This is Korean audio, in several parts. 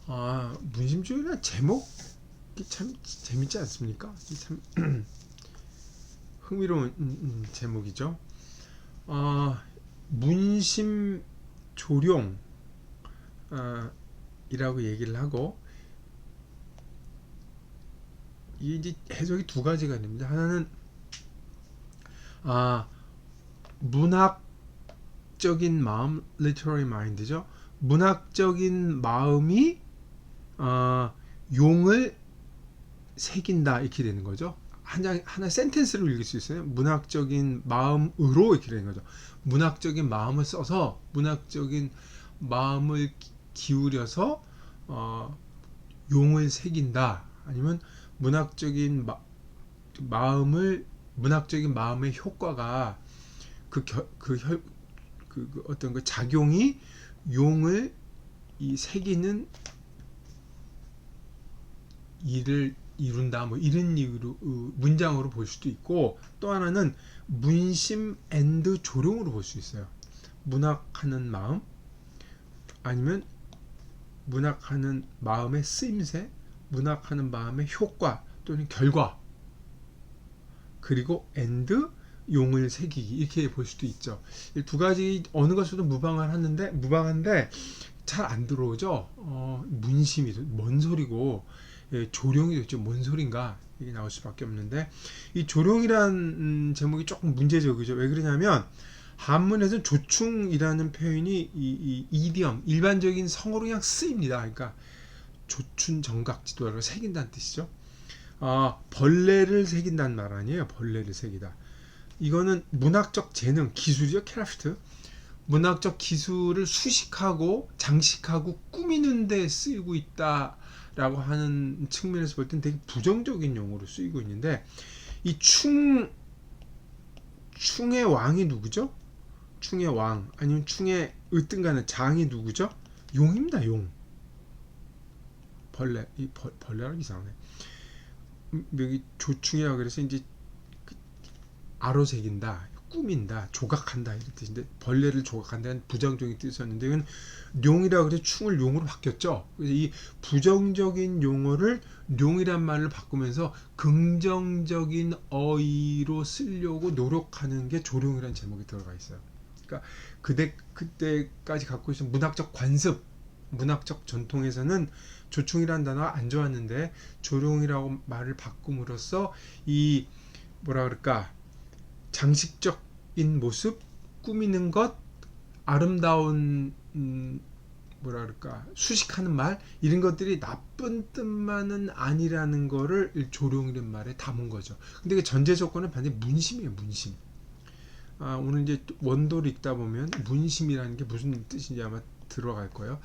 문심조용이라는 제목이 참 재밌지 않습니까? 참 흥미로운 제목이죠. 문심조룡 이라고 얘기를 하고, 이게 이제 해석이 두 가지가 됩니다. 하나는 문학적인 마음, literary mind죠. 문학적인 마음이 용을 새긴다, 이렇게 되는 거죠. 하나 센텐스로 읽을 수 있어요. 문학적인 마음으로, 이렇게 되는 거죠. 문학적인 마음을 써서, 문학적인 마음을 기울여서 용을 새긴다. 아니면 문학적인 문학적인 마음의 효과가 어떤 그 작용이 용을 새기는 일을 이룬다, 뭐 이런 이유로 문장으로 볼 수도 있고, 또 하나는 문심 앤드 조룡으로 볼 수 있어요. 문학하는 마음, 아니면 문학하는 마음의 쓰임새, 문학하는 마음의 효과 또는 결과, 그리고 앤드 용을 새기기, 이렇게 볼 수도 있죠. 이 두 가지 어느 것으로도 무방한데 잘 안 들어오죠. 문심이 뭔 소리고, 조룡이 도대체 뭔 소린가, 이게 나올 수밖에 없는데, 이 조룡이란 제목이 조금 문제적이죠. 왜 그러냐면 한문에서는 조충이라는 표현이 이 이디엄, 일반적인 성어로 그냥 쓰입니다. 그러니까 조춘정각지도를 새긴다는 뜻이죠. 벌레를 새긴다는 말 아니에요. 벌레를 새기다. 이거는 문학적 재능, 기술이죠. 크래프트. 문학적 기술을 수식하고 장식하고 꾸미는 데 쓰이고 있다라고 하는 측면에서 볼 때는 되게 부정적인 용어로 쓰이고 있는데, 이 충의 왕이 누구죠? 충의 왕, 아니면 충의 으뜸가는 장이 누구죠? 용입니다. 용. 벌레라고 이상하네. 여기 조충이라고 그래서 이제 아로새긴다, 꾸민다, 조각한다, 이런 뜻인데, 벌레를 조각한다는 부정적인 뜻이었는데, 이건 용이라고 해서 충을 용으로 바뀌었죠. 그래서 이 부정적인 용어를 용이란 말을 바꾸면서 긍정적인 어휘로 쓰려고 노력하는 게 조룡이라는 제목이 들어가 있어요. 그러니까 그때까지 갖고 있는 문학적 관습, 문학적 전통에서는 조충이라는 단어가 안 좋았는데, 조룡이라고 말을 바꿈으로써 이 뭐라 그럴까, 장식적인 모습, 꾸미는 것, 아름다운 뭐라 그럴까, 수식하는 말, 이런 것들이 나쁜 뜻만은 아니라는 거를 조룡이라는 말에 담은 거죠. 근데 그 전제 조건은 반드시 문심이에요. 문심. 오늘 이제 원도를 읽다 보면 문심이라는 게 무슨 뜻인지 아마 들어갈 거예요.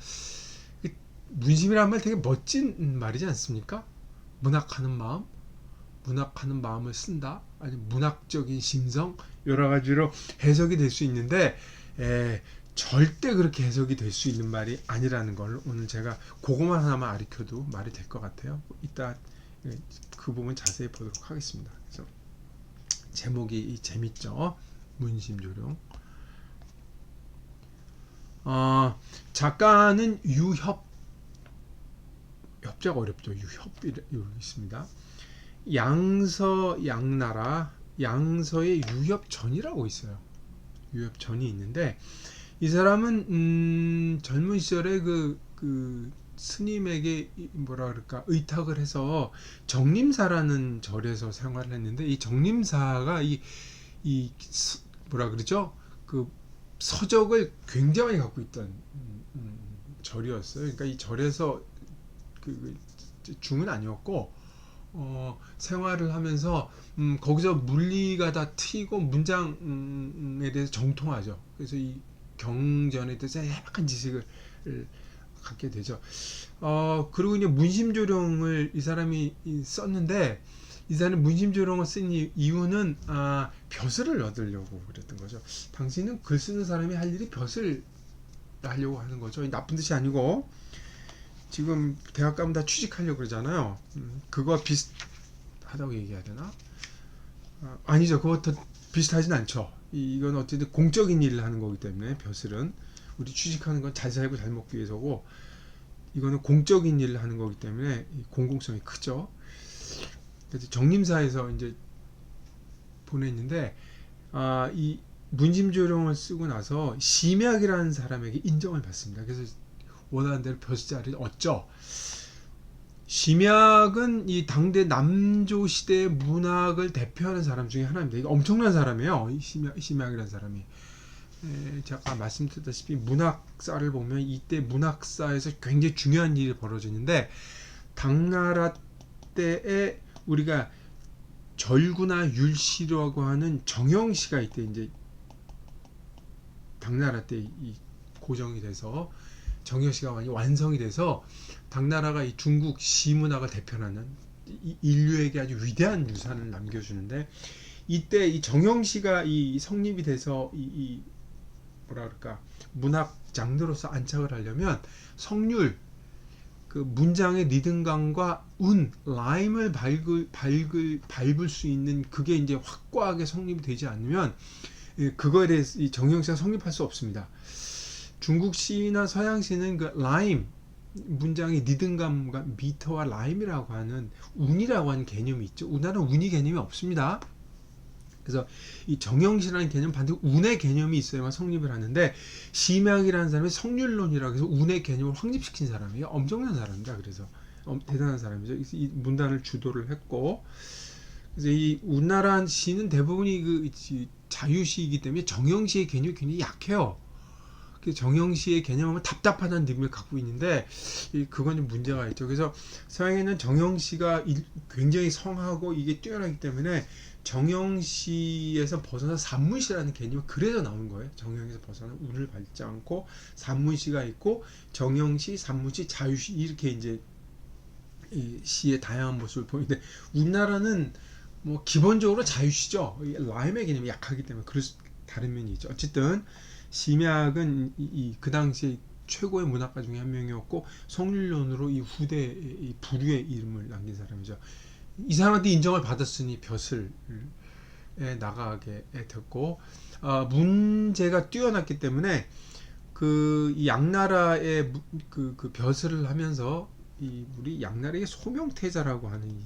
문심이라는 말 되게 멋진 말이지 않습니까? 문학하는 마음, 문학하는 마음을 쓴다, 아니 문학적인 심성, 여러 가지로 해석이 될 수 있는데, 절대 그렇게 해석이 될 수 있는 말이 아니라는 걸 오늘 제가 그것만 하나만 가르쳐도 말이 될 것 같아요. 이따 그 부분 자세히 보도록 하겠습니다. 그래서 제목이 재밌죠. 문심조룡. 작가는 협자가 어렵죠. 유협이라고 있습니다. 양서의 유협전이라고 있어요. 유협전이 있는데, 이 사람은 젊은 시절에 그 스님에게 뭐라 그럴까, 의탁을 해서 정림사라는 절에서 생활을 했는데, 이 정림사가 이 뭐라 그러죠, 그 서적을 굉장히 갖고 있던 절이었어요. 그러니까 이 절에서 중은 아니었고, 생활을 하면서 거기서 문리가 다 트이고 문장에 대해서 정통하죠. 그래서 이 경전에 대해서 약간 지식을 갖게 되죠. 그리고 이제 문심조령을 이 사람이 썼는데, 이 사람이 문심조령을 쓴 이유는 벼슬을 얻으려고 그랬던 거죠. 당시는 글 쓰는 사람이 할 일이 벼슬 하려고 하는 거죠. 나쁜 뜻이 아니고, 지금 대학 가면 다 취직하려고 그러잖아요. 그거와 비슷하다고 얘기해야 되나? 아니죠. 그것도 비슷하진 않죠. 이건 어쨌든 공적인 일을 하는 거기 때문에, 벼슬은 우리 취직하는 건 잘 살고 잘 먹기 위해서고, 이거는 공적인 일을 하는 거기 때문에 공공성이 크죠. 그래서 정림사에서 이제 보냈는데 이 문심조령을 쓰고 나서 심약이라는 사람에게 인정을 받습니다. 그래서 원하는 대로 벼슬자리를 얻죠. 심약은 이 당대 남조 시대의 문학을 대표하는 사람 중에 하나입니다. 이게 엄청난 사람이에요. 이 심약이라는 사람이. 제가 말씀드렸다시피 문학사를 보면 이때 문학사에서 굉장히 중요한 일이 벌어지는데 당나라 때에 우리가 절구나 율시라고 하는 정영시가 이때 이제 당나라 때 이 고정이 돼서 정영시가 많이 완성이 돼서 당나라가 이 중국 시문학을 대표하는 인류에게 아주 위대한 유산을 남겨주는데 이때 이 정영시가 이 성립이 돼서 이 뭐라 그럴까 문학 장르로서 안착을 하려면 성률 그 문장의 리듬감과 라임을 밟을 수 있는 그게 이제 확고하게 성립이 되지 않으면 그거에 대해서 이 정형시가 성립할 수 없습니다. 중국 시나 서양 시는 그 라임 문장의 리듬감과 미터와 라임이라고 하는 운이라고 하는 개념이 있죠. 우리나라는 운이 개념이 없습니다. 그래서 이 정형시라는 개념 반드시 운의 개념이 있어야만 성립을 하는데 심약이라는 사람이 성률론이라고 해서 운의 개념을 확립시킨 사람이에요. 엄청난 사람입니다. 그래서 대단한 사람이죠. 이 문단을 주도를 했고 그래서 이 우리나라 시는 대부분이 그 자유시이기 때문에 정형시의 개념이 굉장히 약해요. 정형시의 개념하면 답답하다는 느낌을 갖고 있는데 그건 좀 문제가 있죠. 그래서 서양에는 정형시가 굉장히 성하고 이게 뛰어나기 때문에 정형시에서 벗어나 산문시라는 개념이 그래서 나온 거예요. 정형에서 벗어나 운을 밟지 않고 산문시가 있고 정형시, 산문시, 자유시 이렇게 이제 이 시의 다양한 모습을 보이는데 우리나라는 뭐 기본적으로 자유시죠. 라임의 개념이 약하기 때문에 그럴 수 다른 면이 있죠. 어쨌든 심약은 그 당시에 최고의 문학가 중에 한 명이었고 성률론으로 이 후대 이 부류의 이름을 남긴 사람이죠. 이 사람한테 인정을 받았으니 벼슬에 나가게 됐고 문제가 뛰어났기 때문에 이 양나라의 그 벼슬을 하면서 우리 양나라의 소명태자라고 하는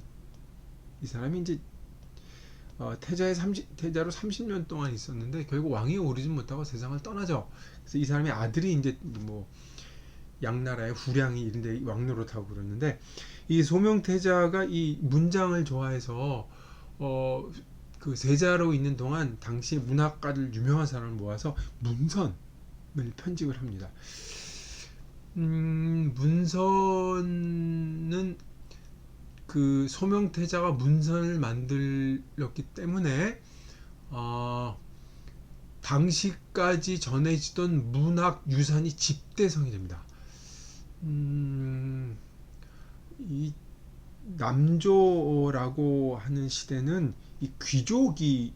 이 사람이 이제 태자로 30년 동안 있었는데 결국 왕위에 오르지 못하고 세상을 떠나죠. 그래서 이 사람의 아들이 이제 뭐 양나라의 후량이 이런데 왕노릇하고 그러는데 이 소명태자가 이 문장을 좋아해서 그 세자로 있는 동안 당시 문학가들 유명한 사람을 모아서 문선을 편집을 합니다. 문선은 그 소명태자가 문선을 만들었기 때문에 당시까지 전해지던 문학 유산이 집대성이 됩니다. 이 남조라고 하는 시대는 이 귀족들이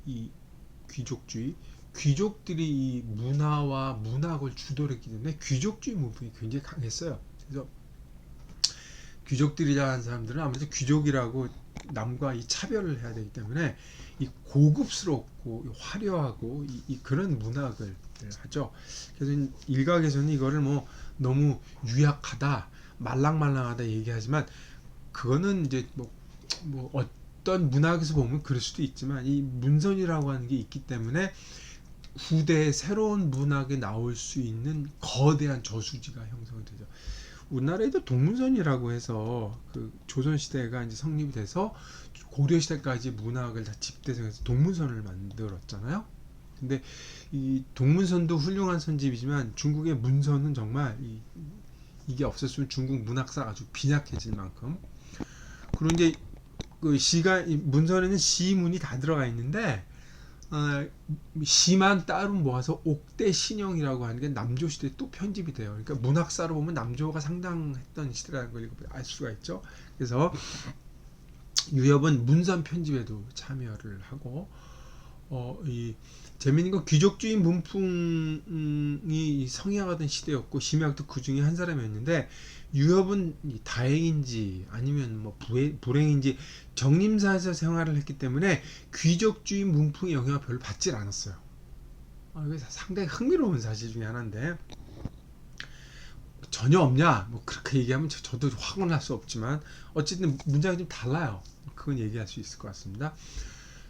이 문화와 문학을 주도를 했기 때문에 귀족주의 문풍이 굉장히 강했어요. 그래서 귀족들이라는 사람들은 아무래도 귀족이라고 남과 이 차별을 해야 되기 때문에 이 고급스럽고 화려하고 이 그런 문학을 하죠. 그래서 일각에서는 이거를 뭐 너무 유약하다, 말랑말랑하다 얘기하지만 그거는 이제 뭐 어떤 문학에서 보면 그럴 수도 있지만 이 문선이라고 하는 게 있기 때문에 후대에 새로운 문학에 나올 수 있는 거대한 저수지가 형성이 되죠. 우리나라에도 동문선이라고 해서 그 조선시대가 이제 성립이 돼서 고려시대까지 문학을 다 집대성해서 동문선을 만들었잖아요. 근데 이 동문선도 훌륭한 선집이지만 중국의 문선은 정말 이게 없었으면 중국 문학사가 아주 빈약해질 만큼. 그리고 이제 그 문선에는 시문이 다 들어가 있는데 시만 따로 모아서 옥대 신형이라고 하는 게 남조 시대에 또 편집이 돼요. 그러니까 문학사로 보면 남조가 상당했던 시대라는 걸 알 수가 있죠. 그래서 유협은 문선 편집에도 참여를 하고 재미있는 건 귀족주의 문풍이 성행하던 시대였고 심약도 그 중에 한 사람이었는데 유협은 다행인지 아니면 뭐 불행인지 정림사에서 생활을 했기 때문에 귀족주의 문풍의 영향을 별로 받질 않았어요. 이게 상당히 흥미로운 사실 중에 하나인데 전혀 없냐? 뭐 그렇게 얘기하면 저도 확언할 수 없지만 어쨌든 문장이 좀 달라요. 그건 얘기할 수 있을 것 같습니다.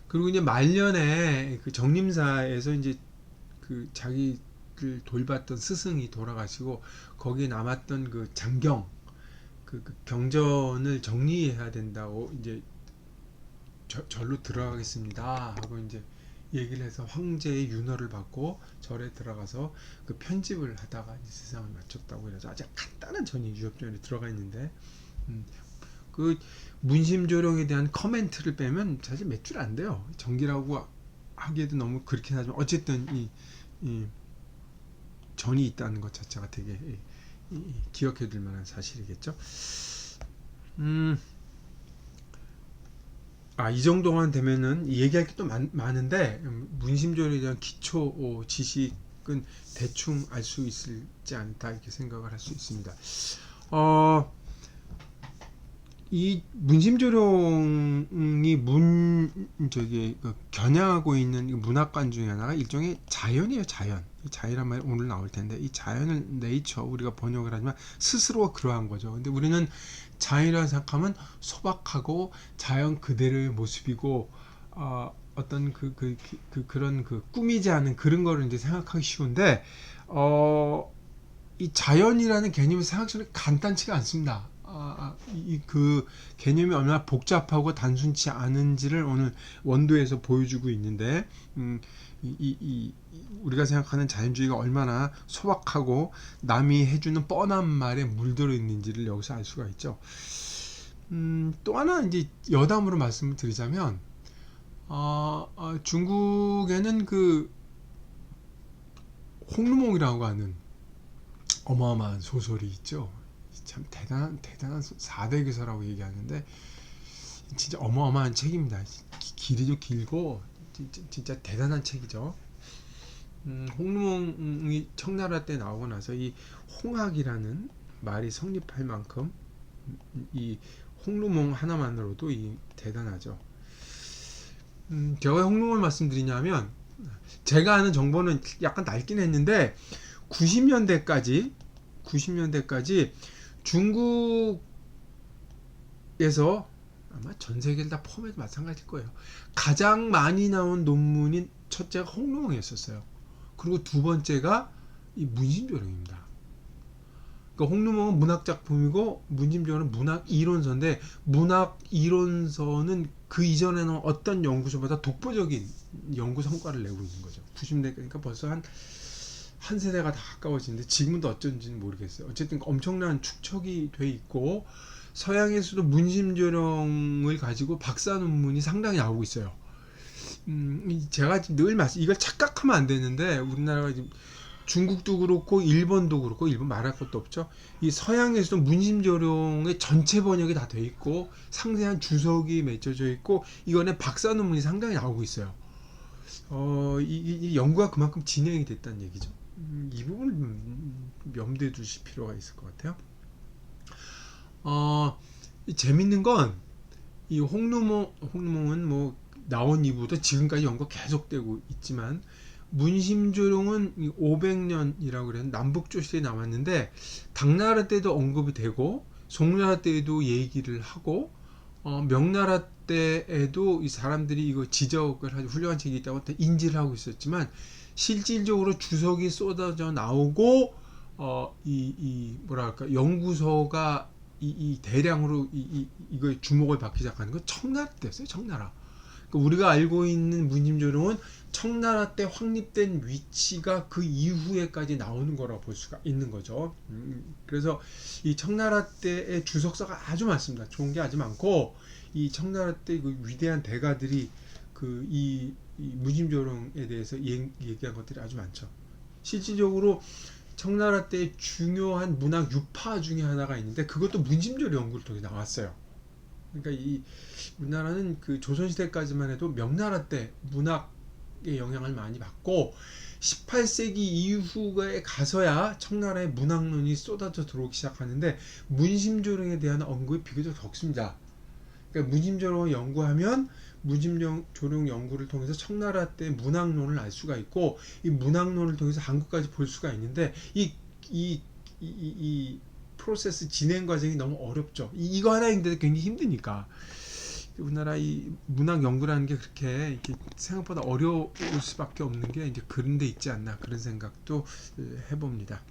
그리고 이제 말년에 그 정림사에서 이제 그 자기를 돌봤던 스승이 돌아가시고 거기에 남았던 그 장경 그 경전을 정리해야 된다고 이제 절로 들어가겠습니다 하고 이제 얘기를 해서 황제의 윤허를 받고 절에 들어가서 그 편집을 하다가 이제 세상을 마쳤다고 해서 아주 간단한 전이 유협전에 들어가 있는데 그 문심조령에 대한 커멘트를 빼면 사실 몇 줄 안 돼요. 전기라고 하기에도 너무 그렇긴 하지만 어쨌든 이 전이 있다는 것 자체가 되게 기억해 둘 만한 사실이겠죠. 이 정도만 되면은 얘기할 게 또 많은데 문심조령에 대한 기초 지식은 대충 알 수 있을지 않다 이렇게 생각을 할 수 있습니다. 이 문심조령이 겨냥하고 있는 문학관 중에 하나가 일종의 자연이에요. 자연이란 말이 오늘 나올 텐데 이 자연을 네이처 우리가 번역을 하지만 스스로 그러한 거죠. 근데 우리는 자연이라고 생각하면 소박하고 자연 그대로의 모습이고 어떤 그런 꾸미지 않은 그런 거를 이제 생각하기 쉬운데 이 자연이라는 개념이 생각처럼 간단치가 않습니다. 그 개념이 얼마나 복잡하고 단순치 않은지를 오늘 원도에서 보여주고 있는데, 우리가 생각하는 자연주의가 얼마나 소박하고 남이 해주는 뻔한 말에 물들어 있는지를 여기서 알 수가 있죠. 또 하나 이제 여담으로 말씀을 드리자면, 중국에는 그 홍루몽이라고 하는 어마어마한 소설이 있죠. 참 대단한 4대 교사라고 얘기하는데 진짜 어마어마한 책입니다. 길이도 길고 진짜 대단한 책이죠. 홍루몽이 청나라 때 나오고 나서 이 홍학이라는 말이 성립할 만큼 이 홍루몽 하나만으로도 대단하죠. 제가 왜 홍루몽을 말씀드리냐면 제가 아는 정보는 약간 낡긴 했는데 90년대까지 중국에서 아마 전 세계를 다 포함해도 마찬가지일 거예요. 가장 많이 나온 논문인 첫째가 홍루몽이었어요. 그리고 두 번째가 이 문심조령입니다. 그러니까 홍루몽은 문학 작품이고 문심조령은 문학 이론서인데 문학 이론서는 그 이전에는 어떤 연구소보다 독보적인 연구 성과를 내고 있는 거죠. 90년대 그러니까 벌써 한 세대가 다 가까워지는데 지금은 어쩐지는 모르겠어요. 어쨌든 엄청난 축적이 돼 있고 서양에서도 문심조령을 가지고 박사 논문이 상당히 나오고 있어요. 제가 늘 이걸 착각하면 안 되는데 우리나라가 지금 중국도 그렇고 일본도 그렇고 일본 말할 것도 없죠. 이 서양에서도 문심조령의 전체 번역이 다 돼 있고 상세한 주석이 맺혀져 있고 이거는 박사 논문이 상당히 나오고 있어요. 이 연구가 그만큼 진행이 됐다는 얘기죠. 이 부분을 염두에 두실 필요가 있을 것 같아요. 재밌는 건 이 홍루몽은 뭐 나온 이후부터 지금까지 연구가 계속되고 있지만 문심조령은 500년이라고 그래서 남북조실에 나왔는데 당나라 때도 언급이 되고 송나라 때에도 얘기를 하고 명나라 때에도 이 사람들이 이거 지적을 하고 훌륭한 책이 있다고 인지를 하고 있었지만 실질적으로 주석이 쏟아져 나오고 뭐랄까 연구소가 이 대량으로 이거에 주목을 받기 시작하는 건 청나라 때였어요. 청나라. 그러니까 우리가 알고 있는 문심조령은 청나라 때 확립된 위치가 그 이후에까지 나오는 거라고 볼 수가 있는 거죠. 그래서 이 청나라 때의 주석서가 아주 많습니다. 좋은 게 아주 많고 이 청나라 때 그 위대한 대가들이 이 문심조령에 대해서 얘기한 것들이 아주 많죠. 실질적으로 청나라 때 중요한 문학 유파 중에 하나가 있는데 그것도 문심조령 연구를 통해 나왔어요. 그러니까 우리나라는 그 조선시대까지만 해도 명나라 때 문학의 영향을 많이 받고 18세기 이후에 가서야 청나라의 문학론이 쏟아져 들어오기 시작하는데 문심조령에 대한 언급이 비교적 적습니다. 그러니까 문심조령을 연구하면 문심조령 연구를 통해서 청나라 때 문학론을 알 수가 있고 이 문학론을 통해서 한국까지 볼 수가 있는데 이 이 프로세스 진행 과정이 너무 어렵죠. 이거 하나인데 굉장히 힘드니까. 우리나라 이 문학 연구라는 게 그렇게 이렇게 생각보다 어려울 수밖에 없는 게 이제 그런 데 있지 않나 그런 생각도 해봅니다.